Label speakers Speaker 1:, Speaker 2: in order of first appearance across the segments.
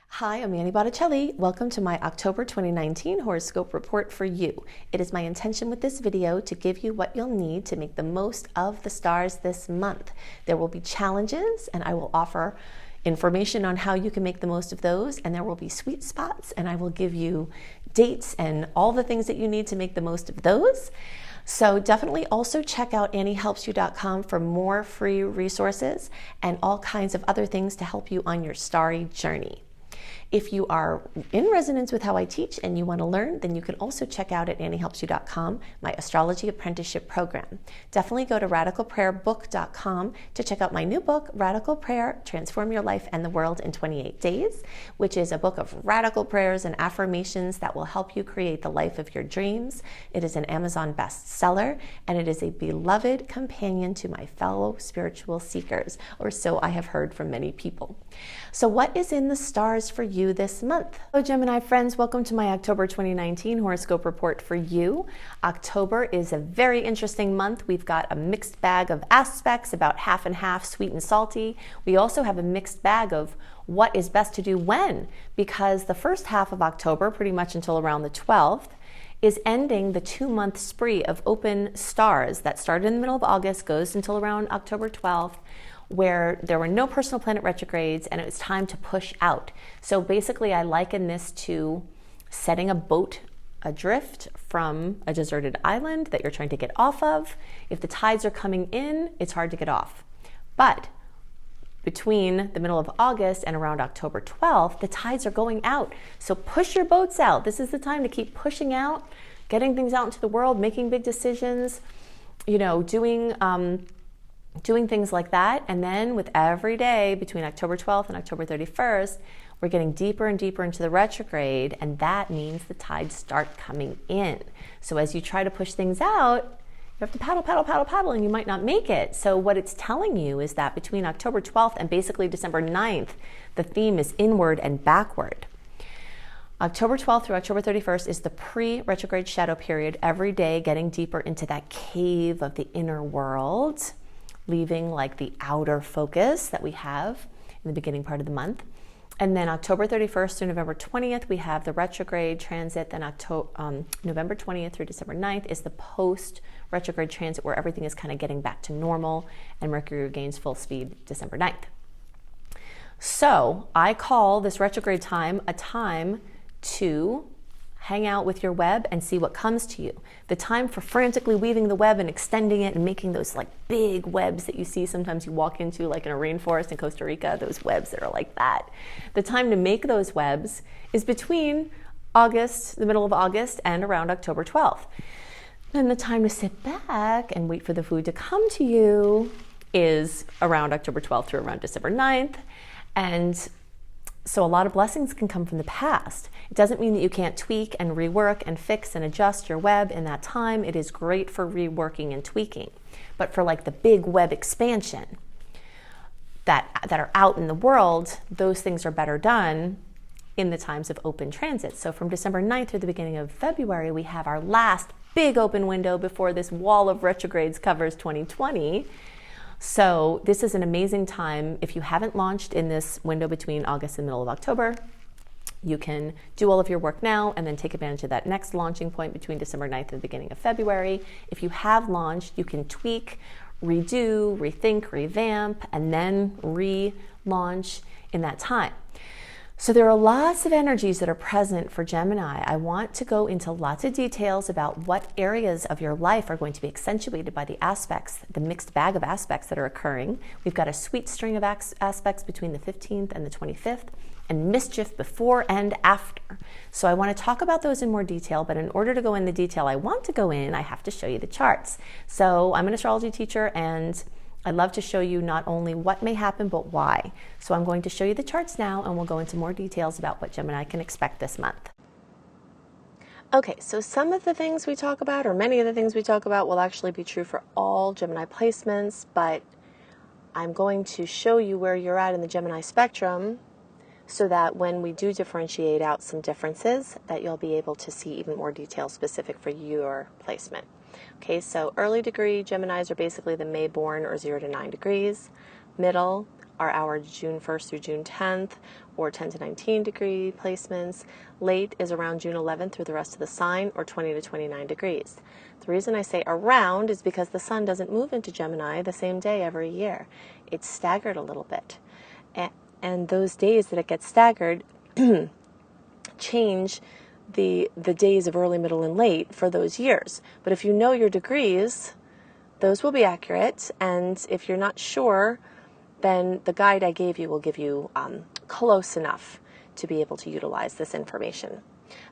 Speaker 1: Hi, I'm Annie Botticelli. Welcome to my October 2019 horoscope report for you. It is my intention with this video to give you what you'll need to make the most of the stars this month. There will be challenges, and I will offer information on how you can make the most of those, and there will be sweet spots, and I will give you dates and all the things that you need to make the most of those. So definitely also check out anniehelpsyou.com for more free resources and all kinds of other things to help you on your starry journey. If you are in resonance with how I teach and you want to learn, then you can also check out at anniehelpsyou.com my astrology apprenticeship program. Definitely go to radicalprayerbook.com to check out my new book, Radical Prayer, Transform Your Life and the World in 28 Days, which is a book of radical prayers and affirmations that will help you create the life of your dreams. It is an Amazon bestseller, and it is a beloved companion to my fellow spiritual seekers, or so I have heard from many people. So what is in the stars for you this month? Hello Gemini friends, welcome to my October 2019 horoscope report for you. October is a very interesting month. We've got a mixed bag of aspects, about half and half, sweet and salty. We also have a mixed bag of what is best to do when, because the first half of October, pretty much until around the 12th, is ending the 2-month spree of open stars that started in the middle of August, goes until around October 12th, where there were no personal planet retrogrades and it was time to push out. So basically I liken this to setting a boat adrift from a deserted island that you're trying to get off of. If the tides are coming in, it's hard to get off. But between the middle of August and around October 12th, the tides are going out. So push your boats out. This is the time to keep pushing out, getting things out into the world, making big decisions, doing things like that. And then with every day between October 12th and October 31st, we're getting deeper and deeper into the retrograde, and that means the tides start coming in. So as you try to push things out, you have to paddle, and you might not make it. So what it's telling you is that between October 12th and basically December 9th, the theme is inward and backward. October 12th through October 31st is the pre-retrograde shadow period, every day getting deeper into that cave of the inner world, leaving like the outer focus that we have in the beginning part of the month. And then October 31st through November 20th, we have the retrograde transit. Then November 20th through December 9th is the post-retrograde transit, where everything is kind of getting back to normal and Mercury regains full speed December 9th. So I call this retrograde time a time to hang out with your web and see what comes to you. The time for frantically weaving the web and extending it and making those like big webs that you see sometimes you walk into, like in a rainforest in Costa Rica, those webs that are like that. The time to make those webs is between August, the middle of August, and around October 12th. Then the time to sit back and wait for the food to come to you is around October 12th through around December 9th. And so a lot of blessings can come from the past. It doesn't mean that you can't tweak and rework and fix and adjust your web in that time. It is great for reworking and tweaking. But for like the big web expansion that are out in the world, those things are better done in the times of open transit. So from December 9th through the beginning of February, we have our last big open window before this wall of retrogrades covers 2020. So this is an amazing time. If you haven't launched in this window between August and the middle of October, you can do all of your work now and then take advantage of that next launching point between December 9th and the beginning of February. If you have launched, you can tweak, redo, rethink, revamp, and then relaunch in that time. So there are lots of energies that are present for Gemini. I want to go into lots of details about what areas of your life are going to be accentuated by the aspects, the mixed bag of aspects that are occurring. We've got a sweet string of aspects between the 15th and the 25th, and mischief before and after. So I want to talk about those in more detail, but in order to go in the detail I want to go in, I have to show you the charts. So I'm an astrology teacher, and I'd love to show you not only what may happen, but why. So I'm going to show you the charts now, and we'll go into more details about what Gemini can expect this month. Okay, so some of the things we talk about, or many of the things we talk about, will actually be true for all Gemini placements, but I'm going to show you where you're at in the Gemini spectrum so that when we do differentiate out some differences, that you'll be able to see even more detail specific for your placement. Okay, so early degree Geminis are basically the May born, or 0 to 9 degrees. Middle are our June 1st through June 10th, or 10 to 19 degree placements. Late is around June 11th through the rest of the sign, or 20 to 29 degrees. The reason I say around is because the sun doesn't move into Gemini the same day every year. It's staggered a little bit. And those days that it gets staggered change the days of early, middle, and late for those years. But if you know your degrees, those will be accurate. And if you're not sure, then the guide I gave you will give you close enough to be able to utilize this information.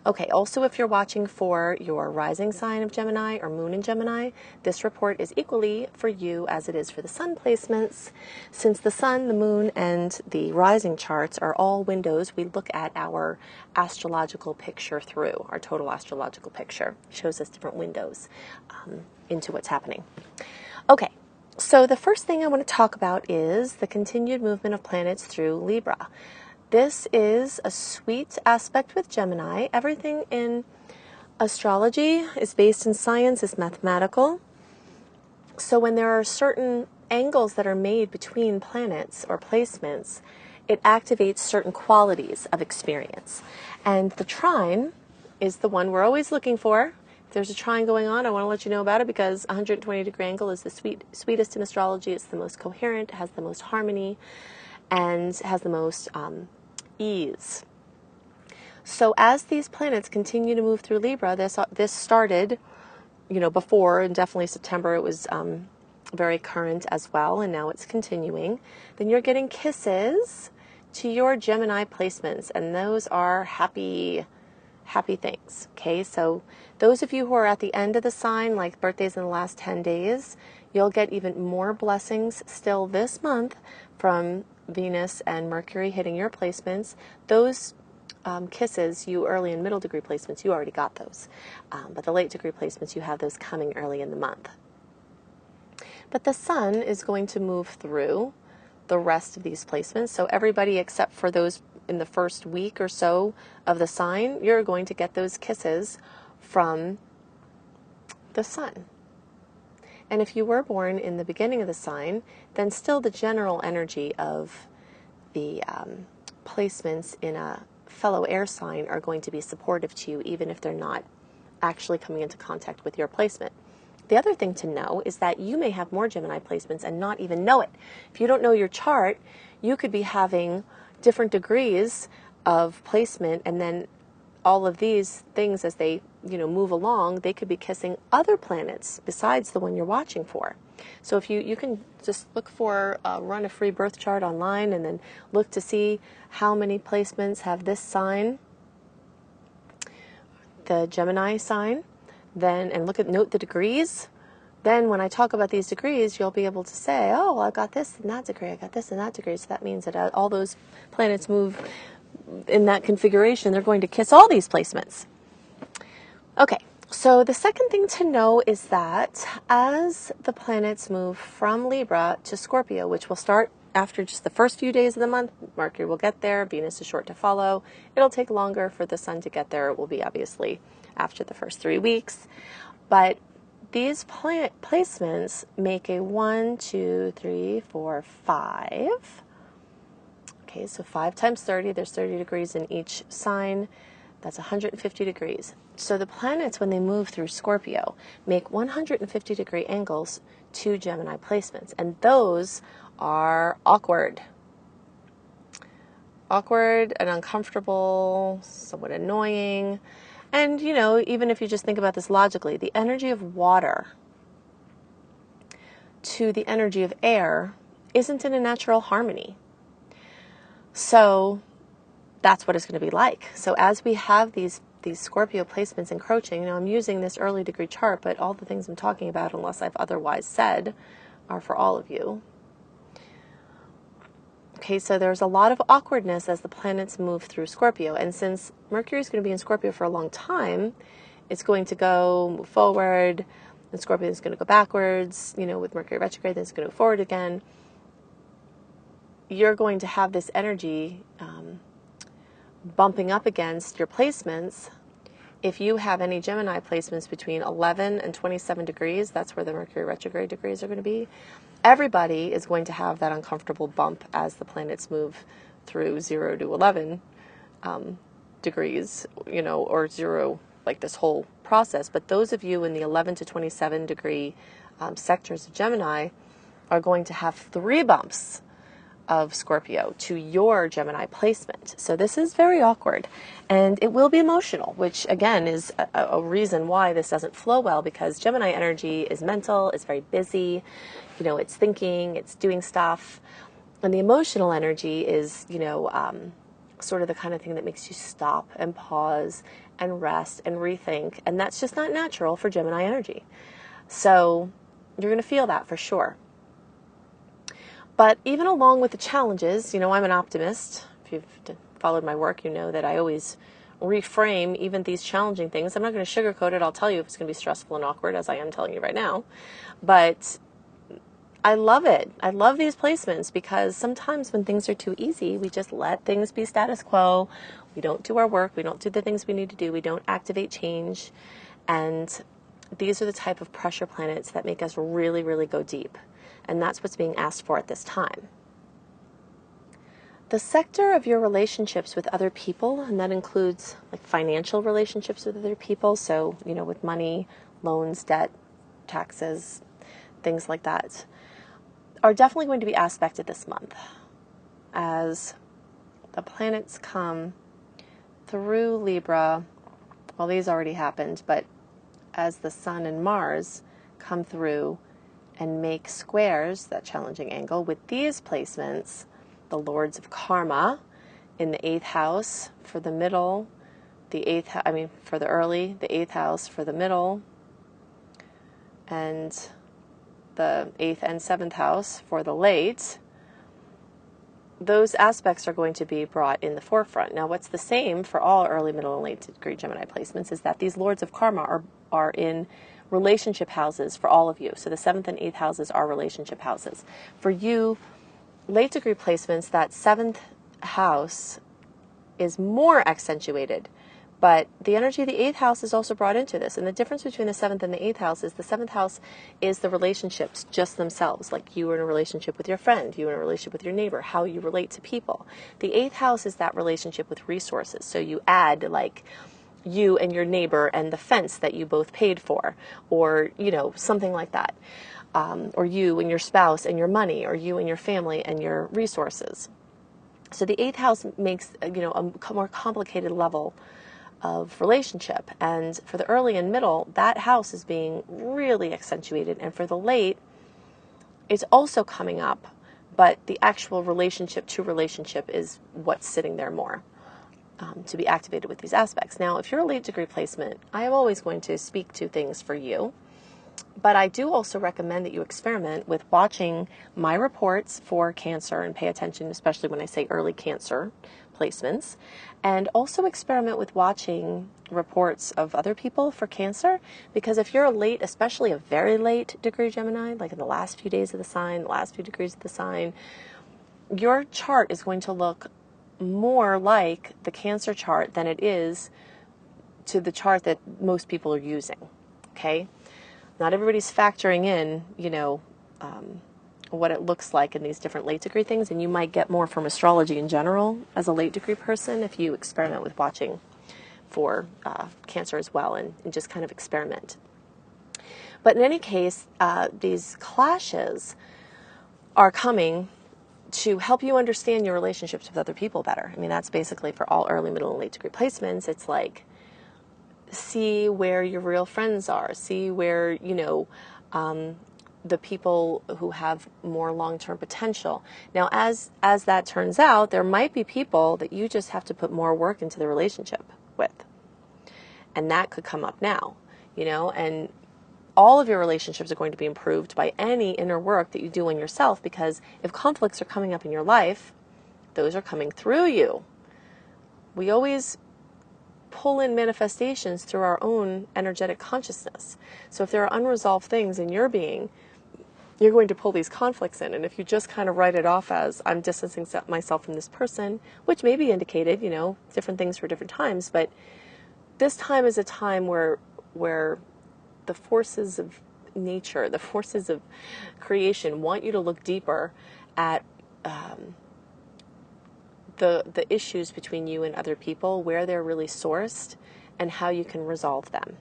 Speaker 1: Okay, also if you're watching for your rising sign of Gemini or moon in Gemini, this report is equally for you as it is for the sun placements. Since the sun, the moon, and the rising charts are all windows, we look at our astrological picture through. Our total astrological picture shows us different windows into what's happening. Okay. So the first thing I want to talk about is the continued movement of planets through Libra. This is a sweet aspect with Gemini. Everything in astrology is based in science, is mathematical. So when there are certain angles that are made between planets or placements, it activates certain qualities of experience. And the trine is the one we're always looking for. If there's a trine going on, I want to let you know about it because 120 degree angle is the sweetest in astrology. It's the most coherent, has the most harmony, and has the most ease. So as these planets continue to move through Libra, this started, before, and definitely September it was very current as well, and now it's continuing. Then you're getting kisses to your Gemini placements, and those are happy things. Okay, so those of you who are at the end of the sign, like birthdays in the last 10 days, you'll get even more blessings still this month from Venus and Mercury hitting your placements. Those kisses, you early and middle degree placements, you already got those. But the late degree placements, you have those coming early in the month. But the sun is going to move through the rest of these placements. So everybody except for those in the first week or so of the sign, you're going to get those kisses from the sun. And if you were born in the beginning of the sign, then still the general energy of the placements in a fellow air sign are going to be supportive to you, even if they're not actually coming into contact with your placement. The other thing to know is that you may have more Gemini placements and not even know it. If you don't know your chart, you could be having different degrees of placement, and then all of these things, as they move along, they could be kissing other planets besides the one you're watching for. So if you can just look for, run a free birth chart online, and then look to see how many placements have this sign, the Gemini sign, and note the degrees. Then when I talk about these degrees, you'll be able to say, oh, well, I've got this and that degree, I got this and that degree. So that means that all those planets move in that configuration, they're going to kiss all these placements. Okay, so the second thing to know is that as the planets move from Libra to Scorpio, which will start after just the first few days of the month, Mercury will get there, Venus is short to follow. It'll take longer for the sun to get there. It will be obviously after the first 3 weeks. But these placements make a 1, 2, 3, 4, 5. Okay, so 5 times 30, there's 30 degrees in each sign. That's 150 degrees. So the planets, when they move through Scorpio, make 150 degree angles to Gemini placements. And those are awkward. Awkward and uncomfortable, somewhat annoying. And, even if you just think about this logically, the energy of water to the energy of air isn't in a natural harmony. So that's what it's going to be like. So as we have these Scorpio placements encroaching, I'm using this early degree chart, but all the things I'm talking about, unless I've otherwise said, are for all of you. Okay, so there's a lot of awkwardness as the planets move through Scorpio. And since Mercury is going to be in Scorpio for a long time, it's going to move forward, and Scorpio is going to go backwards, with Mercury retrograde, then it's going to go forward again. You're going to have this energy bumping up against your placements. If you have any Gemini placements between 11 and 27 degrees, that's where the Mercury retrograde degrees are going to be.
Speaker 2: everybody is going to have that uncomfortable bump as the planets move through 0 to 11 degrees, or 0, like this whole process. But those of you in the 11 to 27 degree sectors of Gemini are going to have 3 bumps of Scorpio to your Gemini placement. So this is very awkward, and it will be emotional, which again is a reason why this doesn't flow well, because Gemini energy is mental, it's very busy, it's thinking, it's doing stuff. And the emotional energy is, sort of the kind of thing that makes you stop and pause and rest and rethink. And that's just not natural for Gemini energy. So you're going to feel that for sure. But even along with the challenges, I'm an optimist. If you've followed my work, you know that I always reframe even these challenging things. I'm not going to sugarcoat it. I'll tell you if it's going to be stressful and awkward, as I am telling you right now. But I love it. I love these placements, because sometimes when things are too easy, we just let things be status quo. We don't do our work. We don't do the things we need to do. We don't activate change. And these are the type of pressure planets that make us really, really go deep. And that's what's being asked for at this time. The sector of your relationships with other people, and that includes like financial relationships with other people, so, with money, loans, debt, taxes, things like that, are definitely going to be aspected this month as the planets come through Libra. Well, these already happened, but as the Sun and Mars come through and make squares, that challenging angle, with these placements, the Lords of Karma in the 8th house for the middle, for the early, the 8th house for the middle, and the 8th and 7th house for the late, those aspects are going to be brought in the forefront. Now, what's the same for all early, middle, and late degree Gemini placements is that these Lords of Karma are in relationship houses for all of you. So the 7th and 8th houses are relationship houses. For you, late degree placements, that 7th house is more accentuated, but the energy of the 8th house is also brought into this. And the difference between the 7th and the 8th house is the 7th house is the relationships just themselves, like you are in a relationship with your friend, you are in a relationship with your neighbor, how you relate to people. The 8th house is that relationship with resources. So you add like you and your neighbor and the fence that you both paid for, or, something like that. Or you and your spouse and your money, or you and your family and your resources. So the 8th house makes, a more complicated level of relationship. And for the early and middle, that house is being really accentuated. And for the late, it's also coming up, but the actual relationship to relationship is what's sitting there more. To be activated with these aspects. Now, if you're a late degree placement, I am always going to speak to things for you, but I do also recommend that you experiment with watching my reports for Cancer and pay attention, especially when I say early Cancer placements, and also experiment with watching reports of other people for Cancer, because if you're a late, especially a very late degree Gemini, like in the last few days of the sign, the last few degrees of the sign, your chart is going to look more like the Cancer chart than it is to the chart that most people are using, okay? Not everybody's factoring in, what it looks like in these different late degree things, and you might get more from astrology in general as a late degree person if you experiment with watching for Cancer as well, and just kind of experiment. But in any case, these clashes are coming to help you understand your relationships with other people better. I mean, that's basically for all early, middle, and late degree placements. It's like, see where your real friends are. See where, the people who have more long-term potential. Now, as that turns out, there might be people that you just have to put more work into the relationship with. And that could come up now, and all of your relationships are going to be improved by any inner work that you do on yourself, because if conflicts are coming up in your life, those are coming through you. We always pull in manifestations through our own energetic consciousness. So if there are unresolved things in your being, you're going to pull these conflicts in. And if you just kind of write it off as, I'm distancing myself from this person, which may be indicated, different things for different times, but this time is a time where the forces of nature, the forces of creation want you to look deeper at the issues between you and other people, where they're really sourced, and how you can resolve them.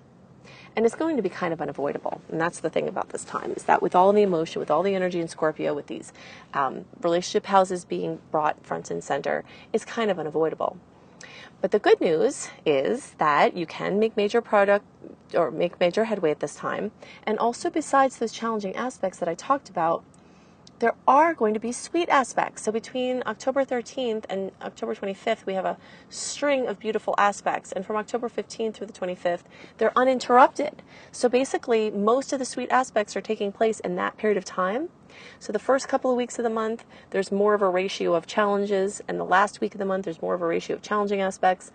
Speaker 2: And it's going to be kind of unavoidable. And that's the thing about this time, is that with all the emotion, with all the energy in Scorpio, with these relationship houses being brought front and center, it's kind of unavoidable. But the good news is that you can make major headway at this time. And also, besides those challenging aspects that I talked about, there are going to be sweet aspects. So between October 13th and October 25th, we have a string of beautiful aspects. And from October 15th through the 25th, they're uninterrupted. So basically, most of the sweet aspects are taking place in that period of time. So the first couple of weeks of the month, there's more of a ratio of challenges. And the last week of the month, there's more of a ratio of challenging aspects.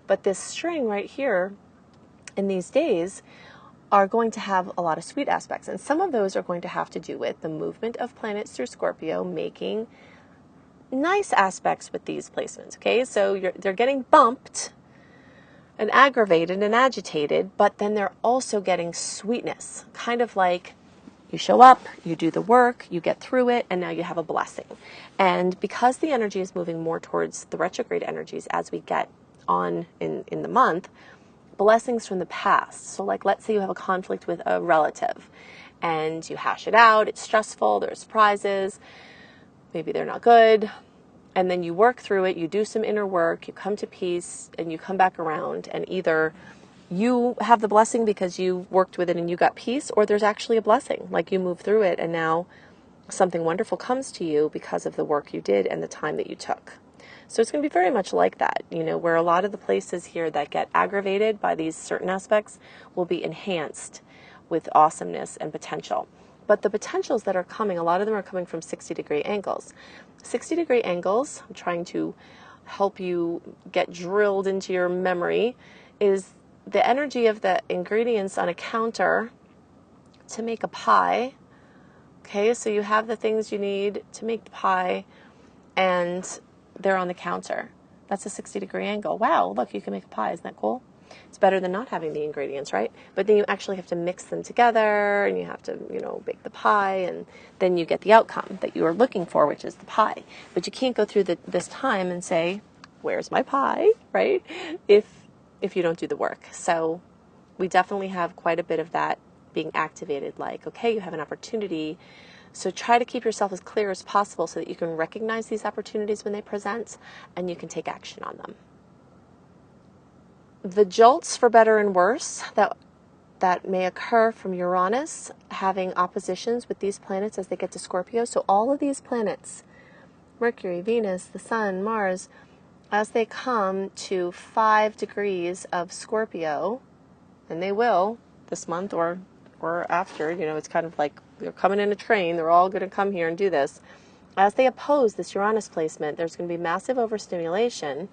Speaker 2: But this string right here in these days are going to have a lot of sweet aspects. And some of those are going to have to do with the movement of planets through Scorpio making nice aspects with these placements. Okay, so they're getting bumped and aggravated and agitated, but then they're also getting sweetness. Kind of like you show up, you do the work, you get through it, and now you have a blessing. And because the energy is moving more towards the retrograde energies as we get on in the month, blessings from the past. So like, let's say you have a conflict with a relative and you hash it out, it's stressful, there's surprises, maybe they're not good, and then you work through it, you do some inner work, you come to peace, and you come back around, and either you have the blessing because you worked with it and you got peace, or there's actually a blessing, like you move through it and now something wonderful comes to you because of the work you did and the time that you took. So it's going to be very much like that, where a lot of the places here that get aggravated by these certain aspects will be enhanced with awesomeness and potential. But the potentials that are coming, a lot of them are coming from 60-degree angles. 60-degree angles, I'm trying to help you get drilled into your memory, is the energy of the ingredients on a counter to make a pie. Okay, so you have the things you need to make the pie, and they're on the counter. That's a 60-degree angle. Wow, look, you can make a pie. Isn't that cool? It's better than not having the ingredients, right? But then you actually have to mix them together, and you have to, bake the pie, and then you get the outcome that you are looking for, which is the pie. But you can't go through this time and say, where's my pie, right? If you don't do the work. So we definitely have quite a bit of that being activated, like, okay, you have an opportunity. So try to keep yourself as clear as possible so that you can recognize these opportunities when they present and you can take action on them. The jolts, for better and worse, that may occur from Uranus having oppositions with these planets as they get to Scorpio. So all of these planets, Mercury, Venus, the Sun, Mars, as they come to 5 degrees of Scorpio, and they will this month or after, it's kind of like they're coming in a train, they're all going to come here and do this. As they oppose this Uranus placement, there's going to be massive overstimulation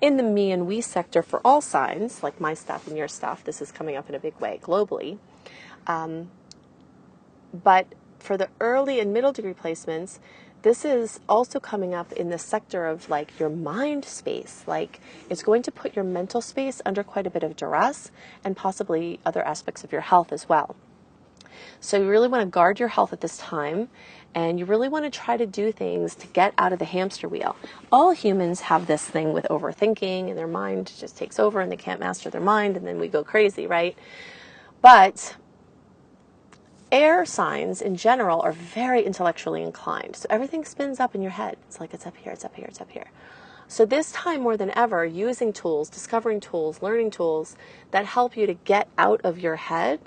Speaker 2: in the me and we sector for all signs, like my stuff and your stuff. This is coming up in a big way globally. But for the early and middle degree placements, this is also coming up in the sector of like your mind space. Like it's going to put your mental space under quite a bit of duress and possibly other aspects of your health as well. So you really want to guard your health at this time, and you really want to try to do things to get out of the hamster wheel. All humans have this thing with overthinking, and their mind just takes over and they can't master their mind, and then we go crazy, right? But air signs in general are very intellectually inclined. So everything spins up in your head. It's like it's up here, it's up here, it's up here. So this time more than ever, using tools, discovering tools, learning tools that help you to get out of your head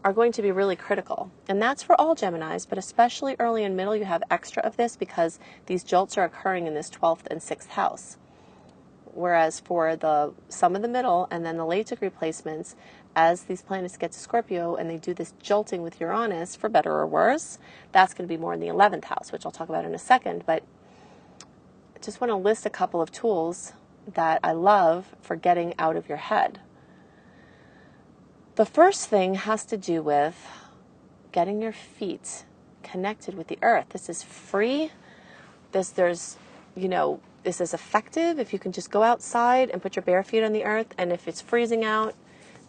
Speaker 2: are going to be really critical. And that's for all Geminis, but especially early and middle, you have extra of this because these jolts are occurring in this 12th and 6th house. Whereas for some of the middle and then the late degree placements, as these planets get to Scorpio and they do this jolting with Uranus, for better or worse, that's going to be more in the 11th house, which I'll talk about in a second. But I just want to list a couple of tools that I love for getting out of your head. The first thing has to do with getting your feet connected with the earth. This is free. This is effective if you can just go outside and put your bare feet on the earth. And if it's freezing out,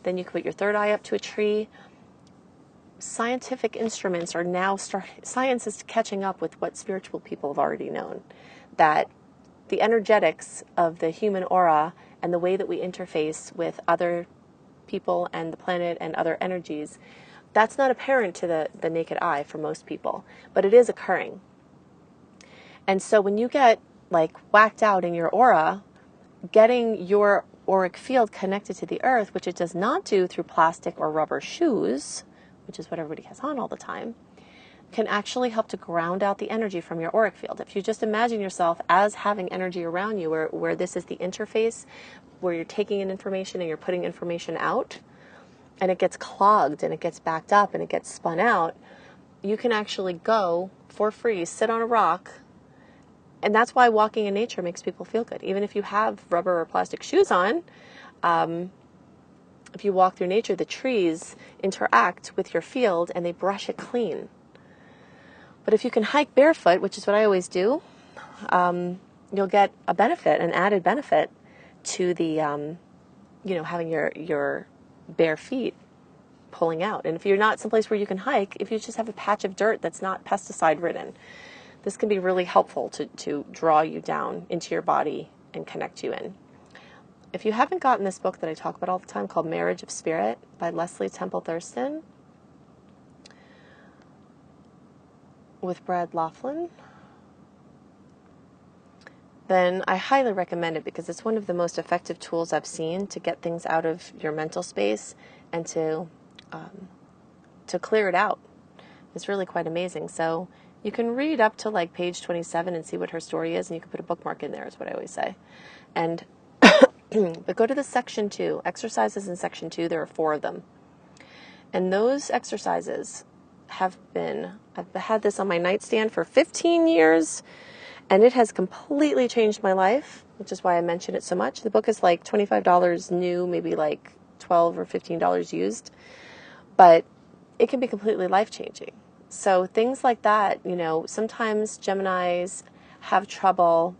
Speaker 2: then you can put your third eye up to a tree. scientific instruments are now science is catching up with what spiritual people have already known, that the energetics of the human aura and the way that we interface with other people and the planet and other energies, that's not apparent to the naked eye for most people, but it is occurring. And so when you get like whacked out in your aura, getting your auric field connected to the earth, which it does not do through plastic or rubber shoes, which is what everybody has on all the time, can actually help to ground out the energy from your auric field. If you just imagine yourself as having energy around you where this is the interface, where you're taking in information and you're putting information out, and it gets clogged and it gets backed up and it gets spun out, you can actually go for free, sit on a rock. And that's why walking in nature makes people feel good. Even if you have rubber or plastic shoes on, if you walk through nature, the trees interact with your field and they brush it clean. But if you can hike barefoot, which is what I always do, you'll get a benefit, an added benefit to the, having your bare feet pulling out. And if you're not someplace where you can hike, if you just have a patch of dirt that's not pesticide ridden, this can be really helpful to draw you down into your body and connect you in. If you haven't gotten this book that I talk about all the time called Marriage of Spirit by Leslie Temple Thurston with Brad Laughlin, then I highly recommend it because it's one of the most effective tools I've seen to get things out of your mental space and to clear it out. It's really quite amazing. So you can read up to like page 27 and see what her story is, and you can put a bookmark in there, is what I always say. And but go to the section 2, exercises in section 2. There are 4 of them. And those exercises I've had this on my nightstand for 15 years, and it has completely changed my life, which is why I mention it so much. The book is like $25 new, maybe like $12 or $15 used, but it can be completely life-changing. So things like that, sometimes Geminis have trouble,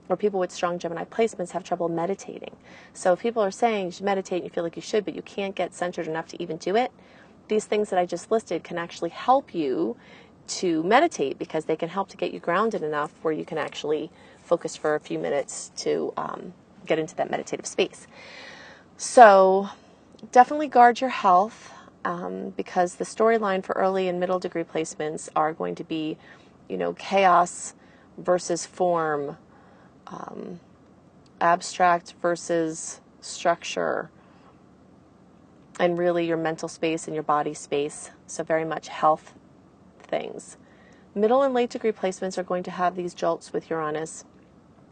Speaker 2: or people with strong Gemini placements have trouble meditating. So if people are saying you should meditate and you feel like you should, but you can't get centered enough to even do it, these things that I just listed can actually help you to meditate, because they can help to get you grounded enough where you can actually focus for a few minutes to get into that meditative space. So definitely guard your health, because the storyline for early and middle degree placements are going to be, chaos versus form, abstract versus structure, and really your mental space and your body space. So very much health things. Middle and late degree placements are going to have these jolts with Uranus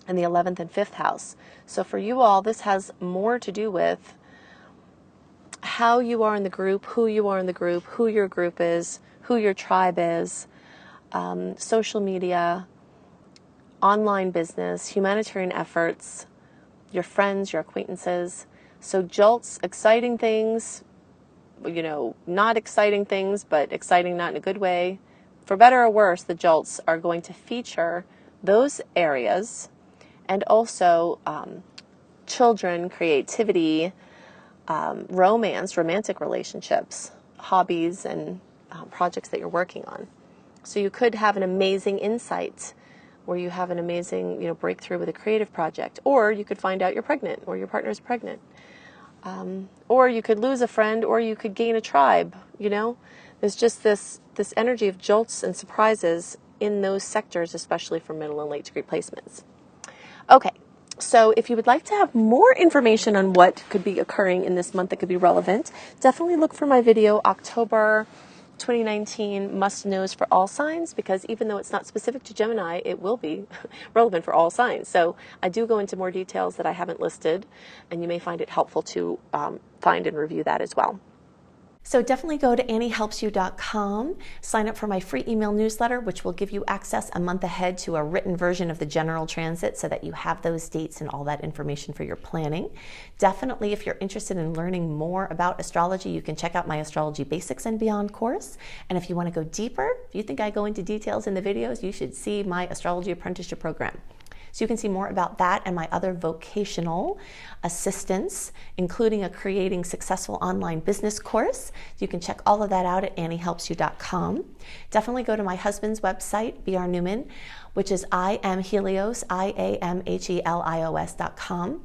Speaker 2: in the 11th and 5th house. So for you all, this has more to do with how you are in the group, who you are in the group, who your group is, who your tribe is, social media, online business, humanitarian efforts, your friends, your acquaintances. So jolts, exciting things, not exciting things, but exciting not in a good way. For better or worse, the jolts are going to feature those areas, and also children, creativity, romance, romantic relationships, hobbies, and projects that you're working on. So you could have an amazing insight, where you have an amazing, breakthrough with a creative project, or you could find out you're pregnant, or your partner's pregnant, or you could lose a friend, or you could gain a tribe. There's just this energy of jolts and surprises in those sectors, especially for middle and late degree placements. Okay. So if you would like to have more information on what could be occurring in this month that could be relevant, definitely look for my video, October 2019 must-knows for all signs, because even though it's not specific to Gemini, it will be relevant for all signs. So I do go into more details that I haven't listed, and you may find it helpful to find and review that as well.
Speaker 1: So definitely go to AnnieHelpsYou.com, sign up for my free email newsletter, which will give you access a month ahead to a written version of the general transit, so that you have those dates and all that information for your planning. Definitely, if you're interested in learning more about astrology, you can check out my Astrology Basics and Beyond course. And if you want to go deeper, if you think I go into details in the videos, you should see my Astrology Apprenticeship program. So you can see more about that and my other vocational assistance, including a Creating Successful Online Business course. You can check all of that out at anniehelpsyou.com. Definitely go to my husband's website, B.R. Newman, which is IamHelios, IamHelios.com.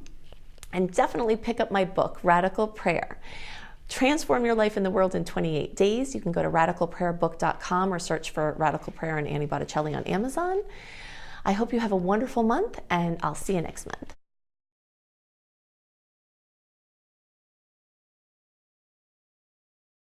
Speaker 1: And definitely pick up my book, Radical Prayer. Transform your life in the world in 28 days. You can go to radicalprayerbook.com or search for Radical Prayer and Annie Botticelli on Amazon. I hope you have a wonderful month, and I'll see you next month.